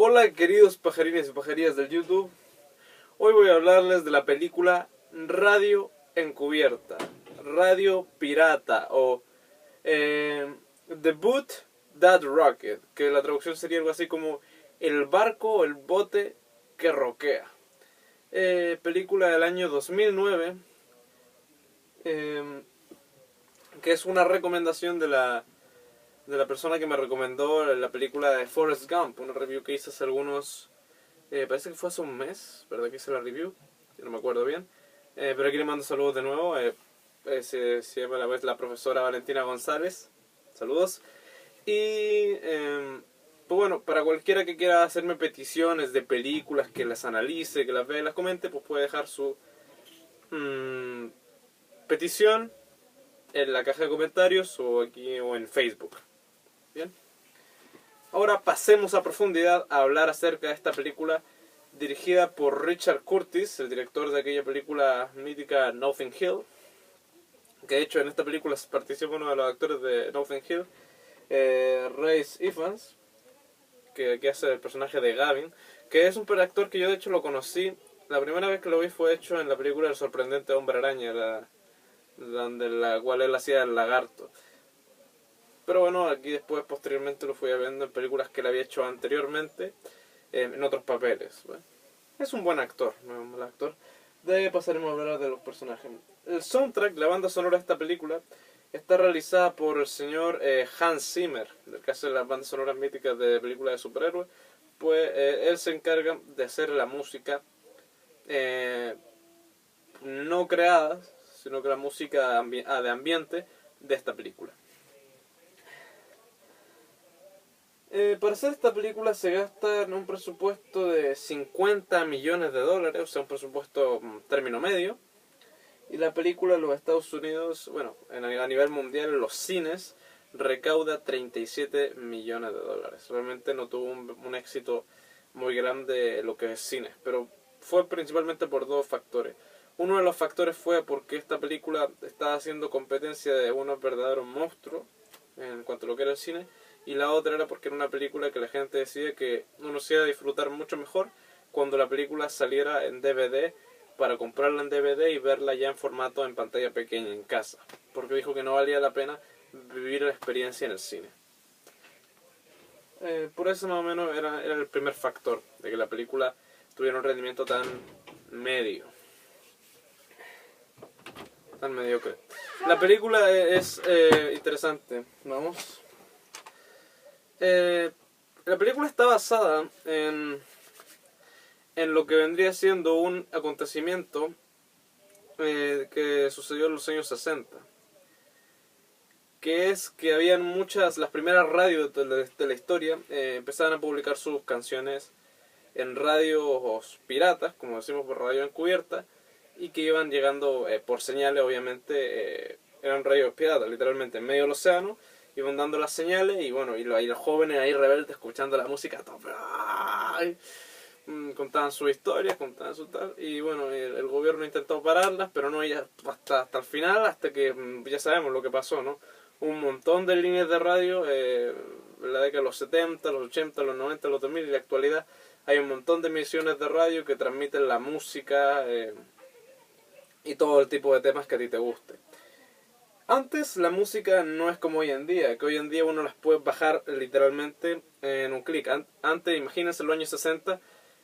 Hola queridos pajarines y pajarillas del YouTube. Hoy voy a hablarles de la película Radio Encubierta, Radio Pirata o The Boat That Rocket, que la traducción sería algo así como El barco o el bote que roquea. Película del año 2009, que es una recomendación de la persona que me recomendó la película de Forrest Gump, una review que hice hace algunos... parece que fue hace un mes, ¿verdad? Que hice la review, no me acuerdo bien. Pero aquí le mando saludos de nuevo. Se llama la profesora Valentina González. Saludos. Y pues bueno, para cualquiera que quiera hacerme peticiones de películas, que las analice, que las vea y las comente, pues puede dejar su petición en la caja de comentarios o aquí o en Facebook. Bien. Ahora pasemos a profundidad a hablar acerca de esta película dirigida por Richard Curtis, el director de aquella película mítica Notting Hill, que de hecho en esta película participa uno de los actores de Notting Hill, Rhys Ifans, que aquí hace el personaje de Gavin, que es un actor que yo de hecho lo conocí, la primera vez que lo vi fue hecho en la película El sorprendente hombre araña, donde la cual él hacía el lagarto. Pero bueno, aquí después posteriormente lo fui viendo en películas que él había hecho anteriormente, en otros papeles. Bueno, es un buen actor, no es un mal actor. De ahí pasaremos a hablar de los personajes. El soundtrack, la banda sonora de esta película, está realizada por el señor Hans Zimmer, del que hace las bandas sonoras míticas de películas de superhéroes. Pues él se encarga de hacer la música no creada, sino que la música de ambiente de esta película. Para hacer esta película se gasta en un presupuesto de 50 millones de dólares, o sea, un presupuesto término medio. Y la película en los Estados Unidos, bueno, a nivel mundial, en los cines, recauda 37 millones de dólares. Realmente no tuvo un éxito muy grande lo que es cine, pero fue principalmente por dos factores. Uno de los factores fue porque esta película estaba haciendo competencia de unos verdaderos monstruos en cuanto a lo que era el cine, y la otra era porque era una película que la gente decía que uno se iba a disfrutar mucho mejor cuando la película saliera en DVD, para comprarla en DVD y verla ya en formato en pantalla pequeña en casa, porque dijo que no valía la pena vivir la experiencia en el cine. Por eso más o menos era el primer factor de que la película tuviera un rendimiento tan medio, tan mediocre. La película es interesante, vamos. La película está basada en lo que vendría siendo un acontecimiento que sucedió en los años 60, que es que habían las primeras radios de la historia empezaban a publicar sus canciones en radios piratas, como decimos, por radio encubierta, y que iban llegando por señales, obviamente, eran radios piratas, literalmente en medio del océano, iban dando las señales, y bueno, y los jóvenes ahí rebeldes escuchando la música, contaban sus historias, contaban su tal, y bueno, el gobierno intentó pararlas, pero no, ya hasta el final, hasta que ya sabemos lo que pasó, ¿no? Un montón de líneas de radio, en la década de los 70, los 80, los 90, los 2000 y la actualidad, hay un montón de emisiones de radio que transmiten la música y todo el tipo de temas que a ti te guste. Antes la música no es como hoy en día, que hoy en día uno las puede bajar literalmente en un clic. Antes, imagínense en los años 60,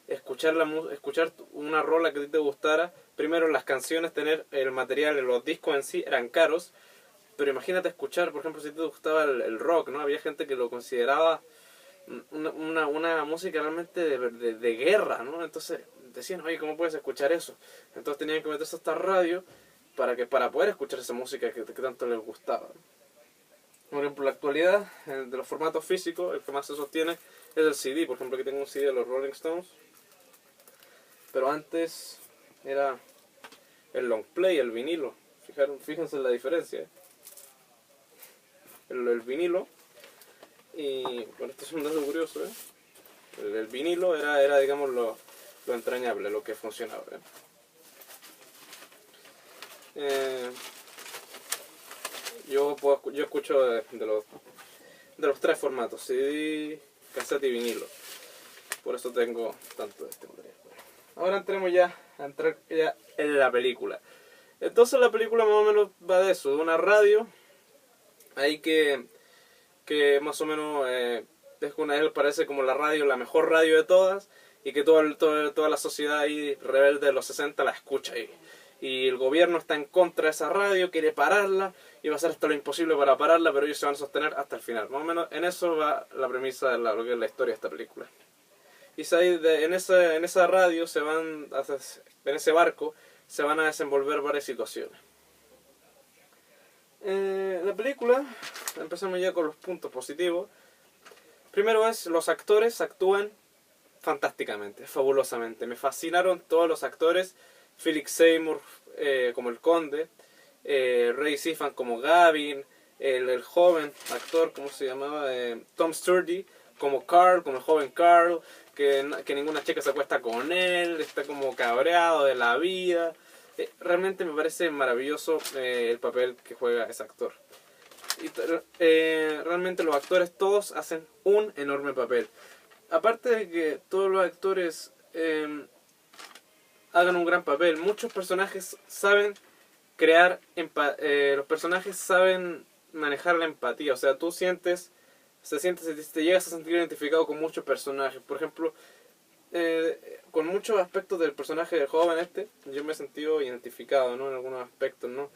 escuchar una rola que a ti te gustara. Primero, las canciones, tener el material, los discos en sí eran caros, pero imagínate escuchar, por ejemplo, si te gustaba el rock, ¿no? Había gente que lo consideraba una música realmente de guerra, ¿no? Entonces decían, oye, ¿cómo puedes escuchar eso? Entonces tenían que meterse a esta radio para poder escuchar esa música que tanto les gustaba. Por ejemplo, en la actualidad, de los formatos físicos, el que más se sostiene es el CD. Por ejemplo, aquí tengo un CD de los Rolling Stones, pero antes era el long play, el vinilo. Fíjense en la diferencia. El vinilo, y bueno, esto es un dato curioso, el vinilo era digamos lo entrañable, lo que funcionaba. Yo escucho de los tres formatos, CD, cassette y vinilo. Por eso tengo tanto de este material. Ahora entremos ya en la película. Entonces la película más o menos va de eso, de una radio ahí que más o menos es que una vez parece como la radio, la mejor radio de todas, y que toda la sociedad ahí rebelde de los 60 la escucha ahí. Y el gobierno está en contra de esa radio, quiere pararla, y va a hacer hasta lo imposible para pararla, pero ellos se van a sostener hasta el final. Más o menos en eso va la premisa de lo que es la historia de esta película. Y en esa radio en ese barco, se van a desenvolver varias situaciones. La película, empezamos ya con los puntos positivos. Primero los actores actúan fantásticamente, fabulosamente. Me fascinaron todos los actores. Philip Seymour como el conde, Ray Siffan como Gavin, el joven actor, ¿cómo se llamaba? Tom Sturdy como Carl, como el joven Carl, que ninguna chica se acuesta con él, está como cabreado de la vida. Realmente me parece maravilloso el papel que juega ese actor. Y realmente los actores todos hacen un enorme papel. Aparte de que todos los actores hagan un gran papel, muchos personajes saben crear los personajes saben manejar la empatía. O sea, tú te llegas a sentir identificado con muchos personajes. Por ejemplo, con muchos aspectos del personaje del joven yo me he sentido identificado, ¿no? En algunos aspectos, ¿no?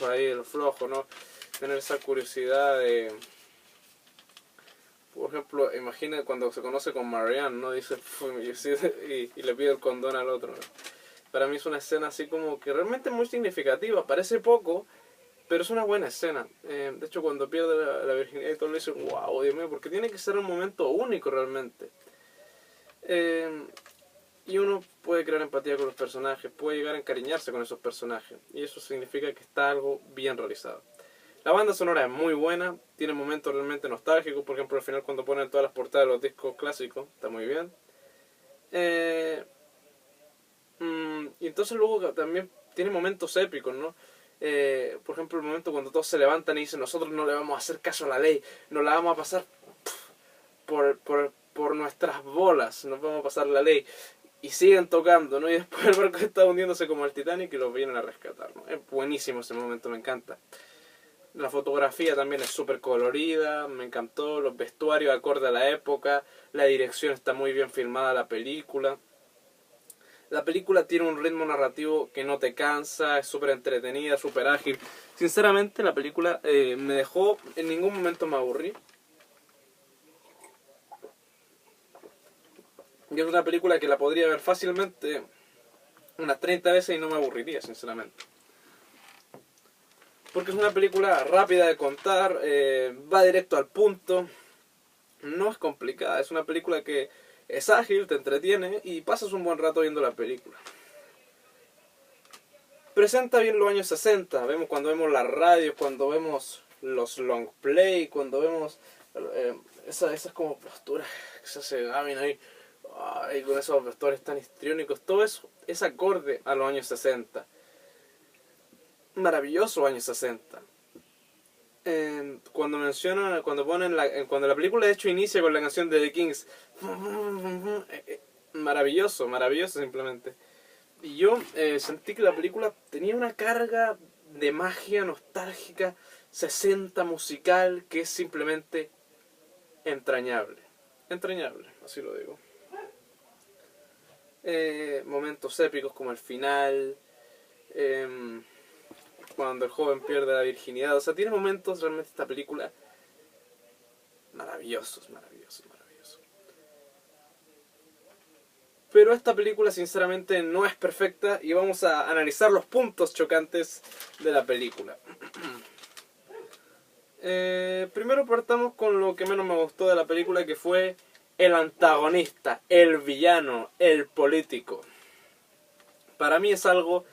Ahí el flojo, ¿no? Tener esa curiosidad de... Por ejemplo, imagina cuando se conoce con Marianne, ¿no? Dice, y le pide el condón al otro, ¿no? Para mí es una escena así como que realmente muy significativa. Parece poco, pero es una buena escena. De hecho, cuando pierde la virginidad y todo le dicen, wow, Dios mío, porque tiene que ser un momento único realmente. Y uno puede crear empatía con los personajes, puede llegar a encariñarse con esos personajes. Y eso significa que está algo bien realizado. La banda sonora es muy buena, tiene momentos realmente nostálgicos. Por ejemplo, al final cuando ponen todas las portadas de los discos clásicos, está muy bien. Y entonces luego también tiene momentos épicos, ¿no? Por ejemplo, el momento cuando todos se levantan y dicen, nosotros no le vamos a hacer caso a la ley, no la vamos a pasar por nuestras bolas, nos vamos a pasar la ley. Y siguen tocando, ¿no? Y después el barco está hundiéndose como el Titanic y los vienen a rescatar, ¿no? Es buenísimo ese momento, me encanta. La fotografía también es súper colorida, me encantó, los vestuarios acorde a la época, la dirección está muy bien filmada, la película. La película tiene un ritmo narrativo que no te cansa, es súper entretenida, súper ágil. Sinceramente la película me dejó, en ningún momento me aburrí. Y es una película que la podría ver fácilmente unas 30 veces y no me aburriría, sinceramente. Porque es una película rápida de contar, va directo al punto, no es complicada, es una película que es ágil, te entretiene y pasas un buen rato viendo la película. Presenta bien los años 60, cuando vemos las radios, cuando vemos los long play, cuando vemos esas como posturas que se hace Gavin ahí, con esos vestuarios tan histriónicos, todo eso es acorde a los años 60. Maravilloso años 60. Cuando la película de hecho inicia con la canción de The Kings, maravilloso simplemente. Y yo sentí que la película tenía una carga de magia nostálgica 60 musical que es simplemente entrañable, así lo digo. Momentos épicos como el final, cuando el joven pierde la virginidad. O sea, tiene momentos realmente esta película maravillosos. Pero esta película sinceramente no es perfecta y vamos a analizar los puntos chocantes de la película. Primero partamos con lo que menos me gustó de la película, que fue el antagonista, el villano, el político. Para mí es algo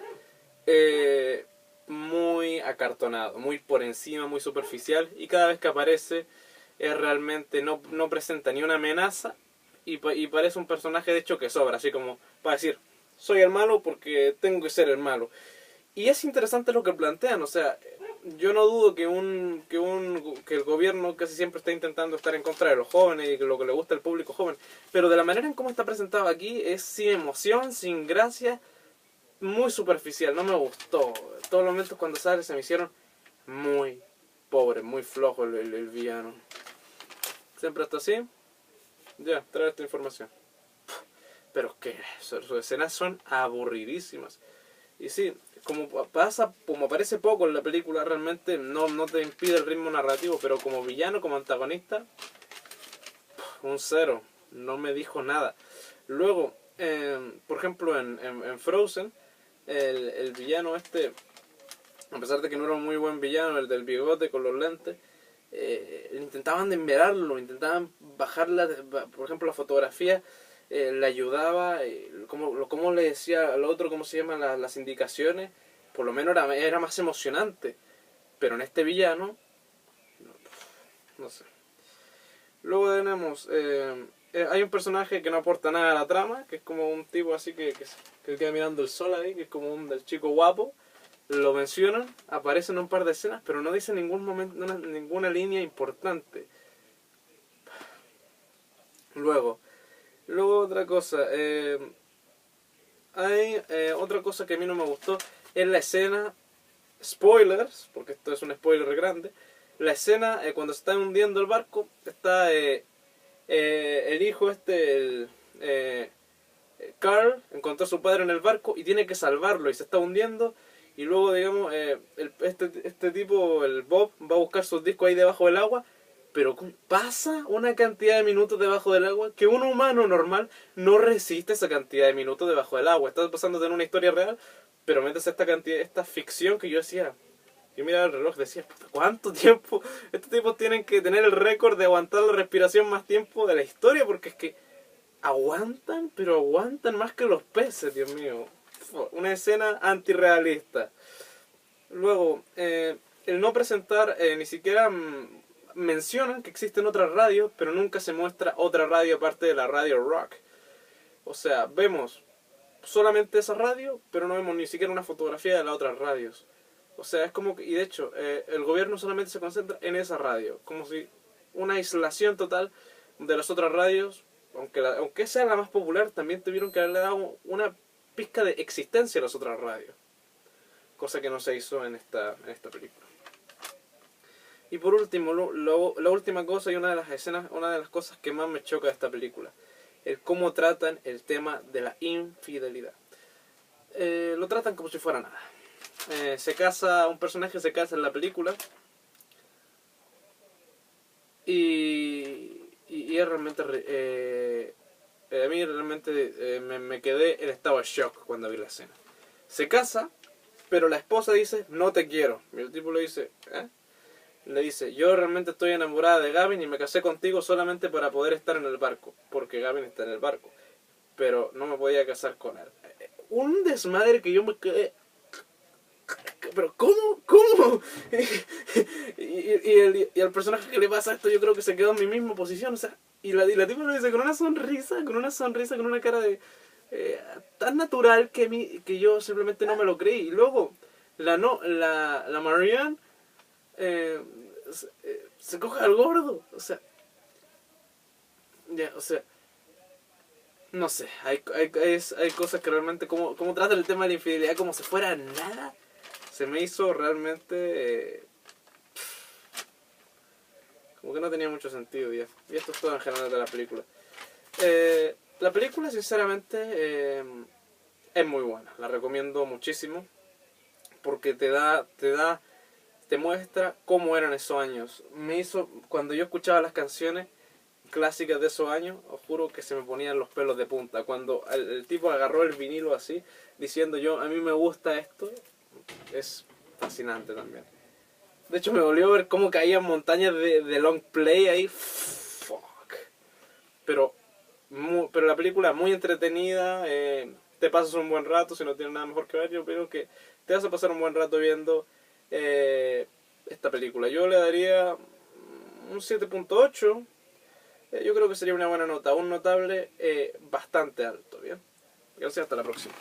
muy acartonado, muy por encima, muy superficial, y cada vez que aparece realmente no presenta ni una amenaza y parece un personaje de hecho que sobra, así como para decir, soy el malo porque tengo que ser el malo. Y es interesante lo que plantean, o sea, yo no dudo que que el gobierno casi siempre está intentando estar en contra de los jóvenes y que lo que le gusta al público joven, pero de la manera en cómo está presentado aquí es sin emoción, sin gracia, muy superficial, no me gustó. Todos los momentos cuando sale se me hicieron muy pobres, muy flojo el villano. Siempre está así. Ya, trae esta información. Pero es que sus escenas son aburridísimas. Y sí, como aparece poco en la película, realmente no te impide el ritmo narrativo, pero como villano, como antagonista, un cero. No me dijo nada. Luego, por ejemplo, en Frozen, el villano este, a pesar de que no era un muy buen villano, el del bigote con los lentes, intentaban enmerarlo, intentaban por ejemplo, la fotografía le ayudaba, como le decía al otro, cómo se llaman las indicaciones, por lo menos era más emocionante. Pero en este villano, no sé. Luego tenemos, hay un personaje que no aporta nada a la trama, que es como un tipo así que queda mirando el sol ahí, que es como del chico guapo. Lo mencionan, aparece en un par de escenas, pero no dice en ningún momento ninguna línea importante. Luego otra cosa, hay otra cosa que a mí no me gustó, es la escena, spoilers, porque esto es un spoiler grande, la escena cuando se está hundiendo el barco, está el hijo Carl, encontró a su padre en el barco y tiene que salvarlo y se está hundiendo. Y luego, digamos, este tipo, el Bob, va a buscar sus discos ahí debajo del agua, pero pasa una cantidad de minutos debajo del agua que un humano normal no resiste esa cantidad de minutos debajo del agua. Estás pasando de una historia real, pero metes esta ficción que yo decía. Yo miraba el reloj y decía, ¿cuánto tiempo? Estos tipos tienen que tener el récord de aguantar la respiración más tiempo de la historia, porque es que aguantan, pero aguantan más que los peces, Dios mío. Una escena antirrealista. Luego, el no presentar, ni siquiera mencionan que existen otras radios, pero nunca se muestra otra radio aparte de la radio rock. O sea, vemos solamente esa radio, pero no vemos ni siquiera una fotografía de las otras radios. O sea, es como que, y de hecho, el gobierno solamente se concentra en esa radio, como si una aislación total de las otras radios, aunque sea la más popular, también tuvieron que haberle dado una pizca de existencia a las otras radios, cosa que no se hizo en esta película. Y por último, la última cosa y una de las escenas, una de las cosas que más me choca de esta película, el cómo tratan el tema de la infidelidad. Lo tratan como si fuera nada. Un personaje se casa en la película y es realmente a mí realmente me quedé en estado de shock cuando vi la escena. Se casa, pero la esposa dice, no te quiero. Y el tipo le dice, le dice, yo realmente estoy enamorada de Gavin y me casé contigo solamente para poder estar en el barco, porque Gavin está en el barco, pero no me podía casar con él. Un desmadre que yo me quedé, pero ¿cómo? y al personaje que le pasa esto yo creo que se quedó en mi misma posición, o sea, y la tipa lo dice con una sonrisa, con una cara de tan natural que yo simplemente no me lo creí. Y luego la Marianne se coge al gordo, o sea, ya, o sea, no sé, hay cosas que realmente, como trata el tema de la infidelidad como si fuera nada, se me hizo realmente como que no tenía mucho sentido ya. Y esto es todo en general de la película. La película sinceramente es muy buena, la recomiendo muchísimo porque te muestra cómo eran esos años. Cuando yo escuchaba las canciones clásicas de esos años, os juro que se me ponían los pelos de punta. Cuando el tipo agarró el vinilo así, diciendo a mí me gusta esto, es fascinante también. De hecho me volvió a ver cómo caían montañas de long play ahí. Fuck. Pero la película es muy entretenida, te pasas un buen rato, si no tienes nada mejor que ver, yo creo que te vas a pasar un buen rato viendo esta película. Yo le daría un 7.8. Yo creo que sería una buena nota, un notable bastante alto, ¿bien? Gracias, hasta la próxima.